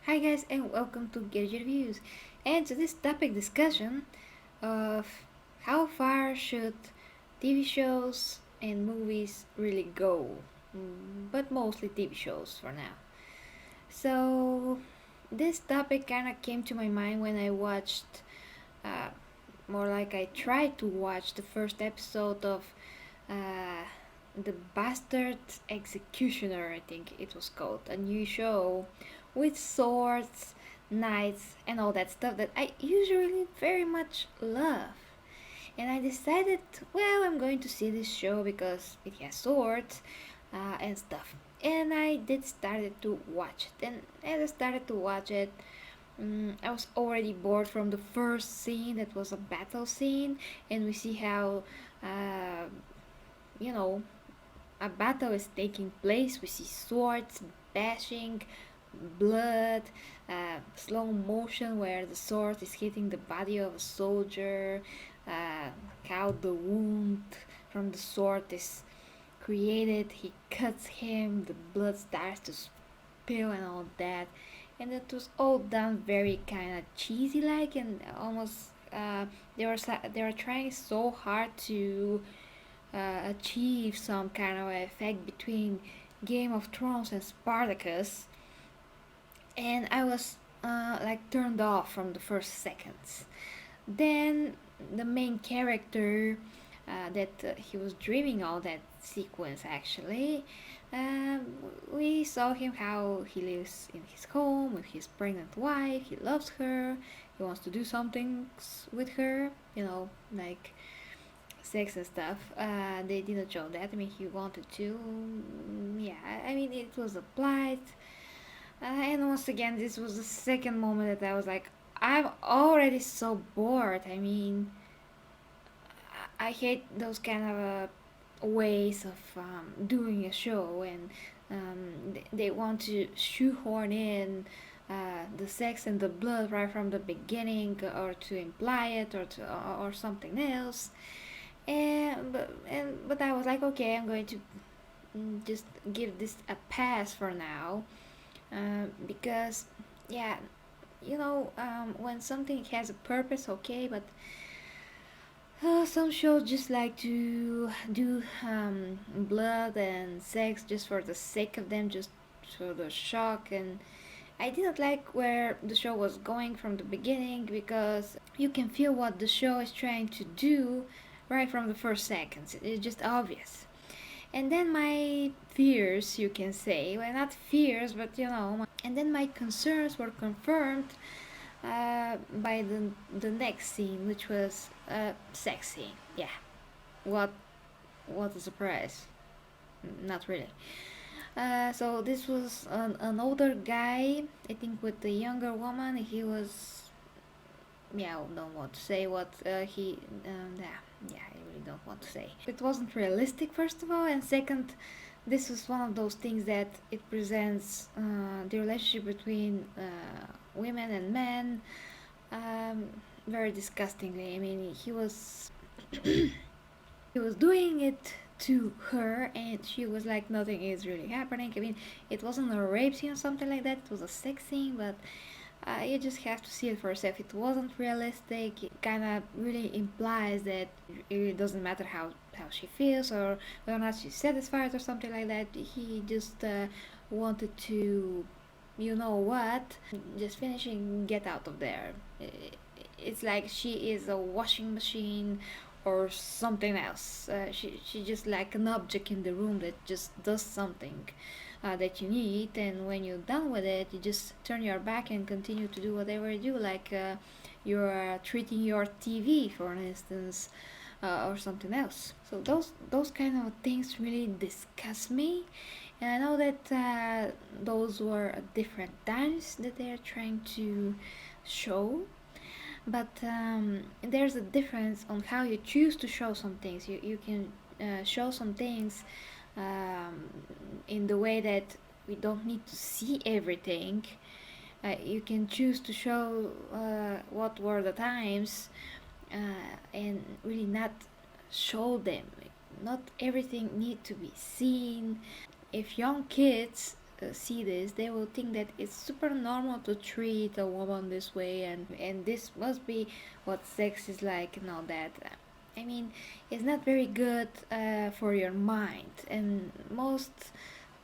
Hi guys and welcome to Gadget Reviews and to this topic discussion of how far should TV shows and movies really go, but mostly TV shows for now. So this topic kind of came to my mind when I watched, uh, more like I tried to watch the first episode of uh, The Bastard Executioner, I think it was called, a new show with swords, knights, and all that stuff that I usually very much love. And I decided, well, I'm going to see this show because it has swords and stuff. And I did started to watch it. And as I started to watch it, I was already bored from the first scene that was a battle scene, and we see how, uh, you know, a battle is taking place. We see swords bashing, blood, slow motion where the sword is hitting the body of a soldier, how the wound from the sword is created. He cuts him, the blood starts to spill and all that. And it was all done very kind of cheesy like, and almost they were trying so hard to achieve some kind of effect between Game of Thrones and Spartacus, and I was like turned off from the first seconds. Then the main character that he was dreaming all that sequence actually. Um, we saw him how he lives in his home with his pregnant wife. He loves her. He wants to do something with her. Like sex and stuff. They didn't show that. I mean, he wanted to. Yeah, I mean, it was applied. And once again, this was the second moment that I was like, I'm already so bored. I mean, I hate those kind of ways of doing a show, and they want to shoehorn in the sex and the blood right from the beginning, or to imply it, or something else. But I was like, okay, I'm going to just give this a pass for now, because yeah, when something has a purpose, okay, but some shows just like to do blood and sex just for the sake of them, just for the shock. And I didn't like where the show was going from the beginning, because you can feel what the show is trying to do right from the first seconds. It's just obvious. And then my fears, you can say, well, not fears, but and then my concerns were confirmed by the next scene, which was a sex scene. Yeah, what what a surprise! Not really. So this was an older guy, I think, with a younger woman. He was, yeah, I don't want to say what yeah, I really don't want to say. It wasn't realistic, first of all, and second, this was one of those things that it presents the relationship between women and men um, very disgustingly. I mean, he was doing it to her, and she was like, nothing is really happening. I mean, it wasn't a rape scene or something like that. It was a sex scene, but you just have to see it for yourself. It wasn't realistic. It kind of really implies that it really doesn't matter how she feels, or whether or not she's satisfied or something like that. He just wanted to, you know what, just finishing, get out of there. It's like she is a washing machine or something else. She just like an object in the room that just does something that you need, and when you're done with it, you just turn your back and continue to do whatever you do, like you're treating your TV, for instance, or something else. So those kind of things really disgust me, and I know that those were different times that they're trying to show, but there's a difference on how you choose to show some things. You can show some things um, in the way that we don't need to see everything. You can choose to show what were the times, and really not show them. Not everything need to be seen. If young kids see this, they will think that it's super normal to treat a woman this way, and this must be what sex is like and all that. I mean, it's not very good for your mind, and most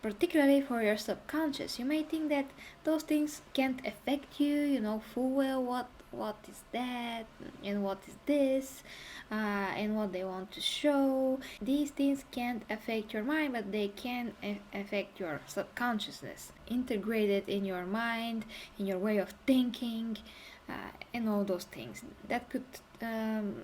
particularly for your subconscious. You may think that those things can't affect you, you know full well what is that and what is this, and what they want to show. These things can't affect your mind, but they can affect your subconsciousness, integrated in your mind, in your way of thinking, and all those things that could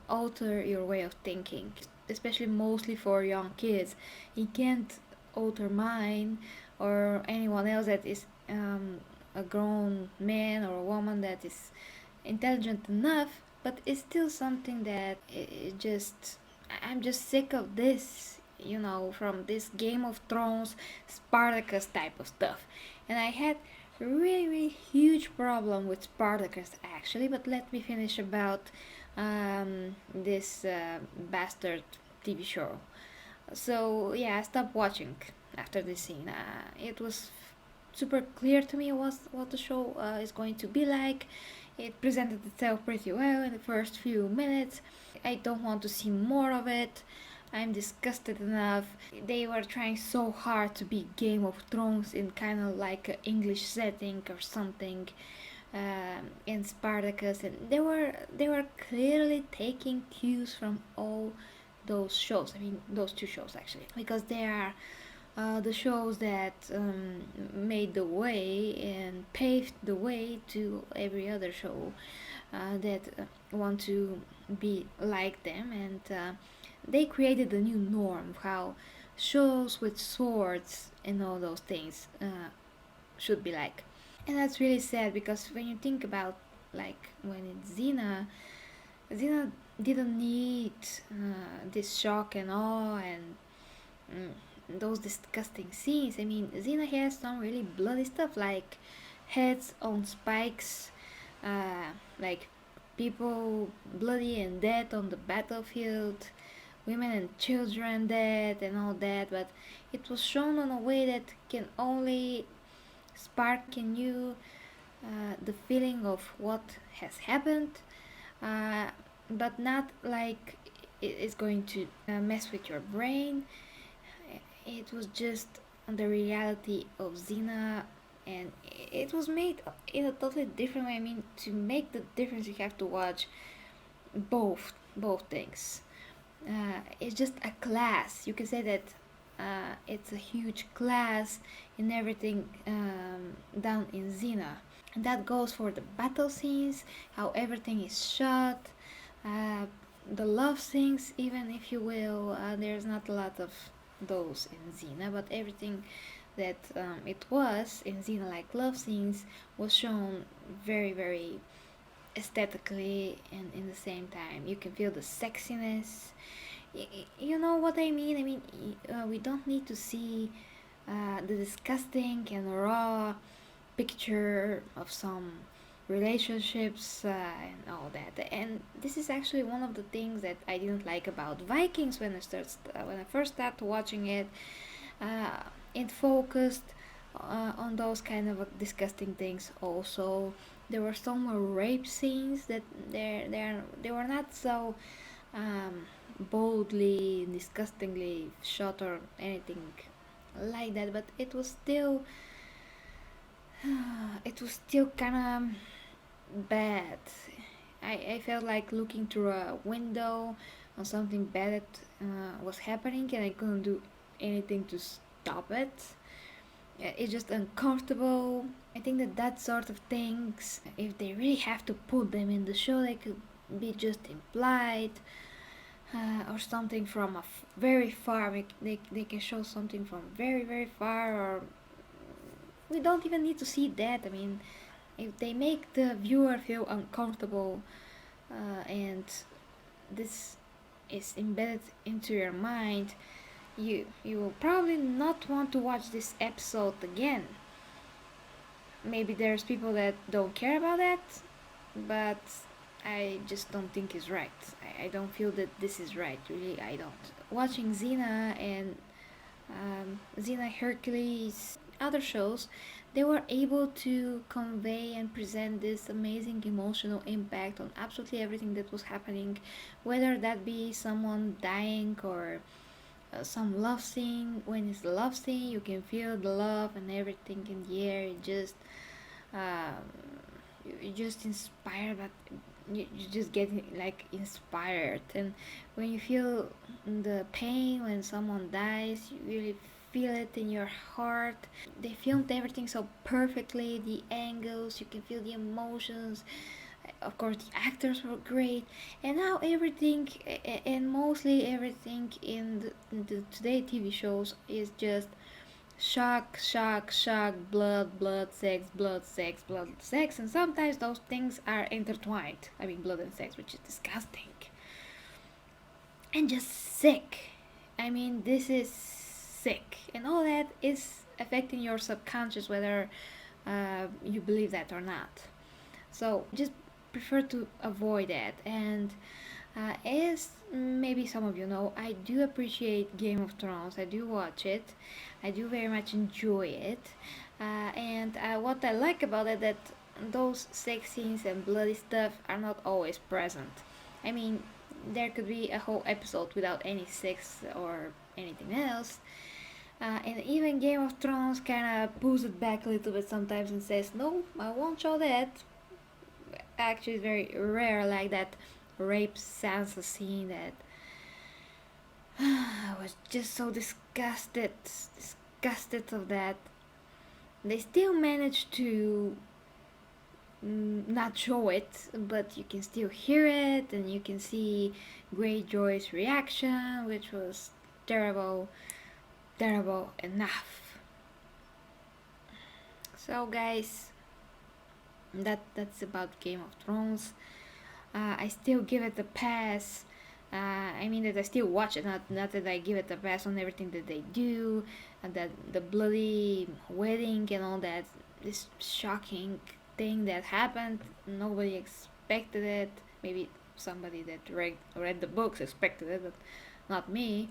alter your way of thinking, especially mostly for young kids. You can't alter mine or anyone else that is a grown man or a woman that is intelligent enough, but it's still something that it just I'm just sick of this, from this Game of Thrones Spartacus type of stuff. And I had really, really huge problem with Spartacus actually, but let me finish about this bastard TV show. So yeah, I stopped watching after this scene. It was super clear to me what the show is going to be like. It presented itself pretty well in the first few minutes. I don't want to see more of it. I'm disgusted enough. They were trying so hard to be Game of Thrones in kind of like an English setting or something, in Spartacus, and they were clearly taking cues from all those shows. I mean, those two shows actually, because they are the shows that made the way and paved the way to every other show that want to be like them, and they created a new norm of how shows with swords and all those things should be like. And that's really sad, because when you think about, like, when it's Xena didn't need this shock and awe and those disgusting scenes. I mean, Xena has some really bloody stuff, like heads on spikes, like people bloody and dead on the battlefield, women and children dead and all that, but it was shown in a way that can only spark in you the feeling of what has happened, but not like it's going to mess with your brain. It was just the reality of Xena, and it was made in a totally different way. I mean, to make the difference, you have to watch both things. It's just a class. You can say that it's a huge class in everything done in Xena. And that goes for the battle scenes, how everything is shot, the love scenes, even if you will. There's not a lot of those in Xena, but everything that it was in Xena, like love scenes, was shown very, very aesthetically, and in the same time you can feel the sexiness. You know what I mean? I mean, we don't need to see the disgusting and raw picture of some relationships and all that. And this is actually one of the things that I didn't like about Vikings when I first started watching it. It focused on those kind of disgusting things. Also, there were some rape scenes that they were not so boldly, disgustingly shot or anything like that, but it was still kind of bad. I felt like looking through a window on something bad that was happening, and I couldn't do anything to stop it. It's just uncomfortable. I think that sort of things, if they really have to put them in the show, they could be just implied, or something from very far. They can show something from very, very far, or we don't even need to see that. I mean, if they make the viewer feel uncomfortable, and this is embedded into your mind, you will probably not want to watch this episode again. Maybe there's people that don't care about that, but I just don't think it's right. I don't feel that this is right, really. I don't. Watching Xena and Xena Hercules, other shows, they were able to convey and present this amazing emotional impact on absolutely everything that was happening, whether that be someone dying or some love scene. When it's a love scene, you can feel the love and everything in the air. It just um, you just inspired, but you just get like inspired. And when you feel the pain when someone dies, you really feel it in your heart. They filmed everything so perfectly, the angles, you can feel the emotions. Of course, the actors were great, and now everything, and mostly everything in the today TV shows is just shock, shock, shock, blood, blood, sex, blood, sex, blood, sex, and sometimes those things are intertwined. I mean, blood and sex, which is disgusting and just sick. I mean, this is sick, and all that is affecting your subconscious, whether you believe that or not. So just prefer to avoid that. And as maybe some of you know, I do appreciate Game of Thrones. I do watch it. I do very much enjoy it. And what I like about it that those sex scenes and bloody stuff are not always present. I mean, there could be a whole episode without any sex or anything else. And even Game of Thrones kind of pulls it back a little bit sometimes and says, no, I won't show that. Actually, it's very rare, like that rape Sansa scene that I was just so disgusted of that. They still managed to not show it, but you can still hear it and you can see Greyjoy's reaction, which was terrible, terrible enough. So guys, that's about Game of Thrones. I still give it a pass. I mean that I still watch it, not that I give it a pass on everything that they do, and that the bloody wedding and all that, this shocking thing that happened. Nobody expected it. Maybe somebody that read the books expected it, but not me.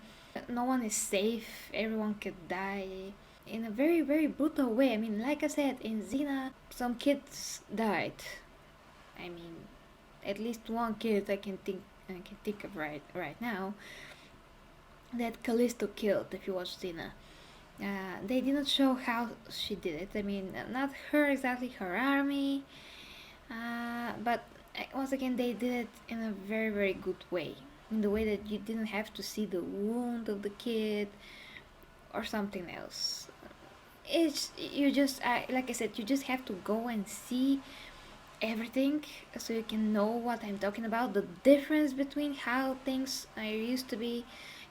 No one is safe. Everyone could die in a very, very brutal way. I mean, like I said, in Xena, some kids died. I mean, at least one kid I can think of right now that Callisto killed. If you watch Xena, they did not show how she did it. I mean, not her exactly, her army, but once again they did it in a very, very good way. In the way that you didn't have to see the wound of the kid or something else. It's you just like I said, you just have to go and see everything so you can know what I'm talking about. The difference between how things used to be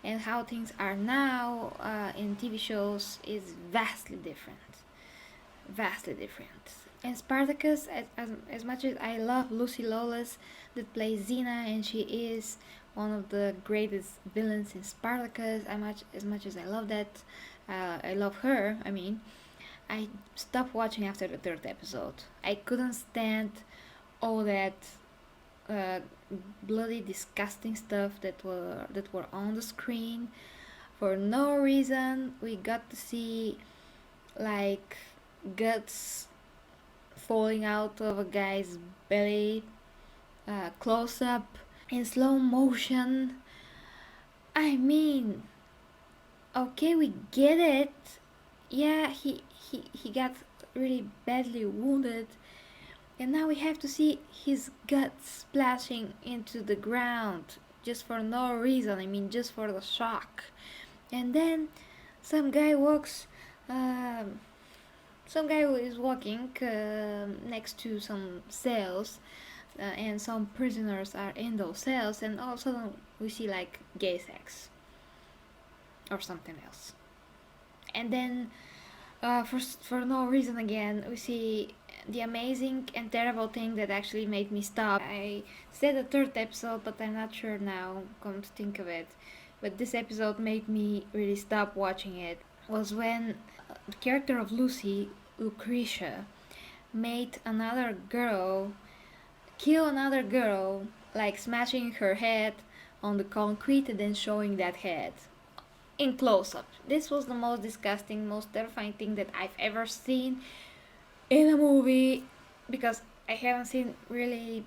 and how things are now in TV shows is vastly different. Vastly different. And Spartacus, as much as I love Lucy Lawless that plays Xena, and she is one of the greatest villains in Spartacus, as much as I love that, I love her, I mean, I stopped watching after the third episode. I couldn't stand all that uh, bloody, disgusting stuff that were on the screen for no reason. We got to see like guts falling out of a guy's belly, close up in slow motion. I mean, okay, we get it. Yeah, he got really badly wounded, and now we have to see his guts splashing into the ground just for no reason. I mean, just for the shock. And then some guy walks. Some guy who is walking next to some cells, and some prisoners are in those cells, and all of a sudden we see like gay sex or something else. And then for no reason again, we see the amazing and terrible thing that actually made me stop. I said the third episode, but I'm not sure now, come to think of it. But this episode made me really stop watching it. Was when the character of Lucy, Lucretia, made another girl kill another girl, like smashing her head on the concrete and then showing that head. in close-up. This was the most disgusting, most terrifying thing that I've ever seen in a movie, because I haven't seen really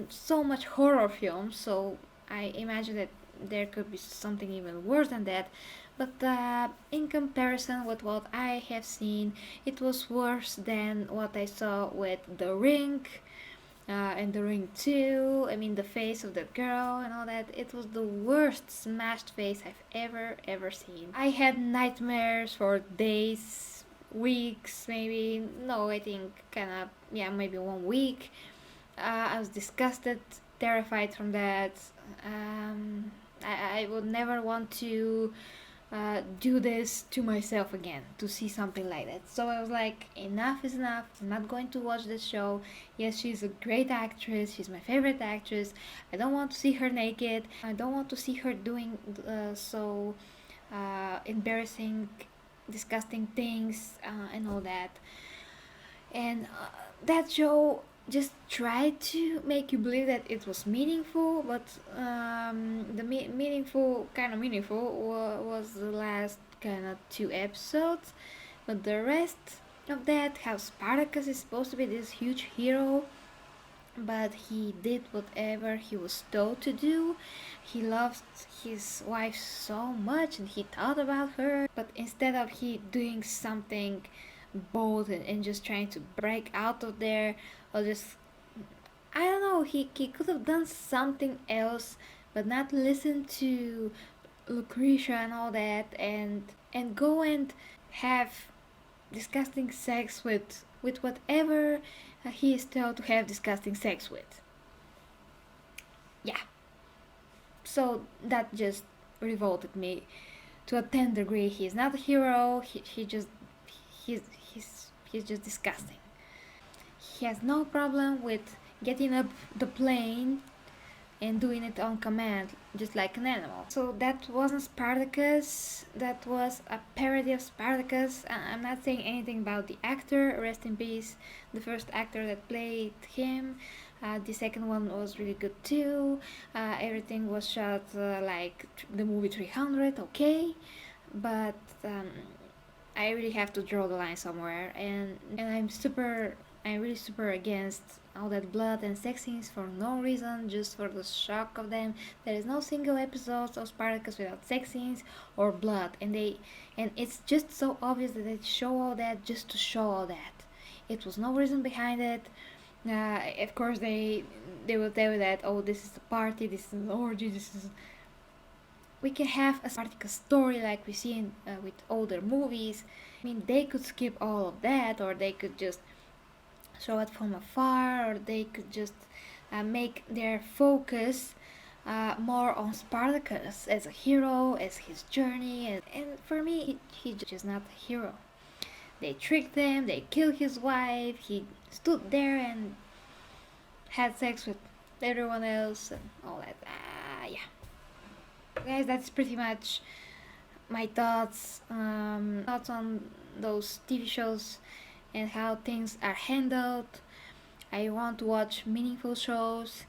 so much horror films, so I imagine that there could be something even worse than that. But in comparison with what I have seen, it was worse than what I saw with The Ring, and The Ring 2. I mean, the face of that girl and all that. It was the worst smashed face I've ever seen. I had nightmares for days, weeks, maybe. No, I think kind of, yeah, maybe 1 week. I was disgusted, terrified from that. I would never want to do this to myself again, to see something like that. So I was like, enough is enough. I'm not going to watch this show. Yes, she's a great actress. She's my favorite actress. I don't want to see her naked. I don't want to see her doing so embarrassing, disgusting things and all that. And that show just tried to make you believe that it was meaningful, but the meaningful, kind of meaningful, was the last kind of 2 episodes. But the rest of that, how Spartacus is supposed to be this huge hero, but he did whatever he was told to do. He loved his wife so much and he thought about her, but instead of he doing something bold and just trying to break out of there, or just, I don't know, he could have done something else, but not listen to Lucretia and all that, and go and have disgusting sex with whatever he is told to have disgusting sex with. Yeah, so that just revolted me to a 10th degree. He's not a hero. He just he's he's just disgusting. He has no problem with getting up the plane and doing it on command, just like an animal. So that wasn't Spartacus, that was a parody of Spartacus. I'm not saying anything about the actor, rest in peace, the first actor that played him. The second one was really good too. Everything was shot like the movie 300, okay, but I really have to draw the line somewhere, and I'm really super against all that blood and sex scenes for no reason, just for the shock of them. There is no single episode of Spartacus without sex scenes or blood, and it's just so obvious that they show all that just to show all that. It was no reason behind it. Of course, they will tell you that, oh, this is a party, this is an orgy, this is. We can have a Spartacus story like we see with older movies. I mean, they could skip all of that, or they could just show it from afar, or they could just make their focus more on Spartacus as a hero, as his journey, and for me, he's just not a hero. They tricked him, they killed his wife, he stood there and had sex with everyone else and all that. Yeah. Guys, that's pretty much my thoughts on those TV shows and how things are handled. I want to watch meaningful shows.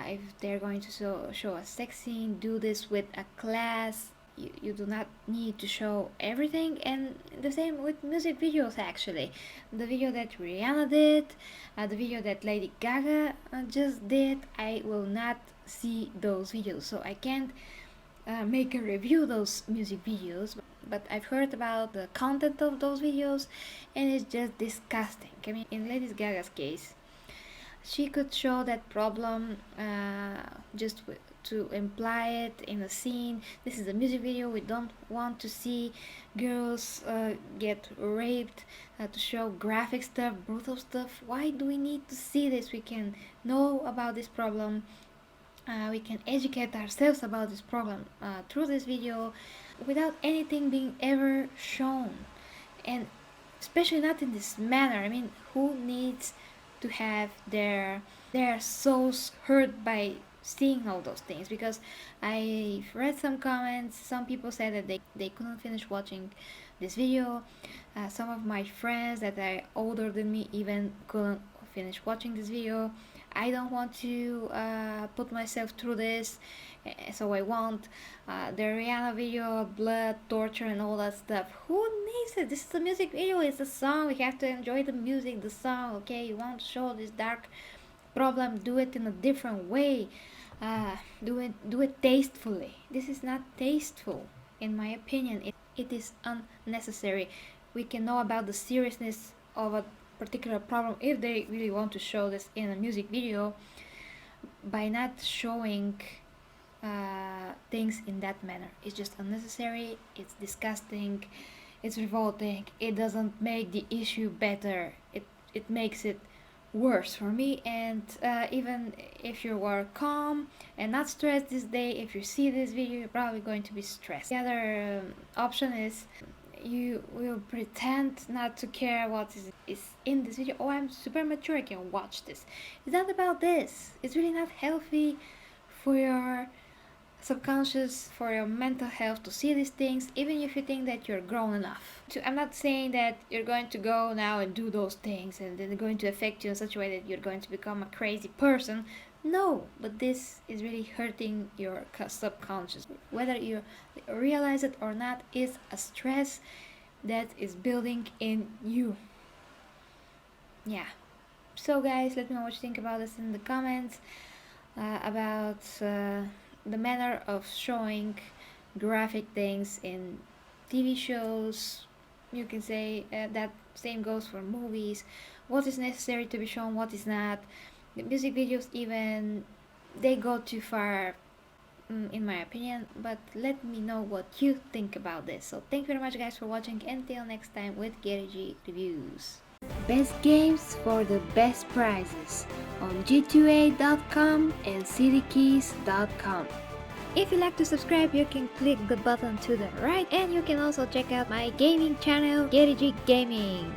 If they're going to show a sex scene, do this with a class. You do not need to show everything, and the same with music videos actually. The video that Rihanna did, the video that Lady Gaga just did, I will not see those videos, so I can't make a review of those music videos, but I've heard about the content of those videos and it's just disgusting. I mean, in Lady Gaga's case, she could show that problem just to imply it in a scene. This is a music video, we don't want to see girls get raped, to show graphic stuff, brutal stuff. Why do we need to see this? We can know about this problem, we can educate ourselves about this problem through this video without anything being ever shown, and especially not in this manner. I mean, who needs to have their souls hurt by seeing all those things? Because I've read some comments, some people said that they couldn't finish watching this video. Some of my friends that are older than me even couldn't finish watching this video. I don't want to put myself through this, so I won't. The Rihanna video, blood, torture, and all that stuff. Who needs it? This is a music video. It's a song. We have to enjoy the music, the song. Okay, you want to show this dark problem? Do it in a different way. Do it tastefully. This is not tasteful, in my opinion. It is unnecessary. We can know about the seriousness of a particular problem if they really want to show this in a music video by not showing things in that manner. It's just unnecessary, it's disgusting, it's revolting, it doesn't make the issue better, it makes it worse for me. And even if you are calm and not stressed this day, if you see this video, you're probably going to be stressed. The other option is you will pretend not to care what is in this video. Oh, I'm super mature, I can watch this. It's not about this. It's really not healthy for your subconscious, for your mental health to see these things, even if you think that you're grown enough. I'm not saying that you're going to go now and do those things and then they're going to affect you in such a way that you're going to become a crazy person. No, but this is really hurting your subconscious. Whether you realize it or not, is a stress that is building in you. Yeah. So guys, let me know what you think about this in the comments, about the manner of showing graphic things in TV shows. You can say that same goes for movies. What is necessary to be shown, what is not. The music videos even, they go too far in my opinion, but let me know what you think about this. So thank you very much guys for watching. Until next time with Gary G Reviews. Best games for the best prices on g2a.com and citykeys.com. If you like to subscribe, you can click the button to the right, and you can also check out my gaming channel, Gary G Gaming.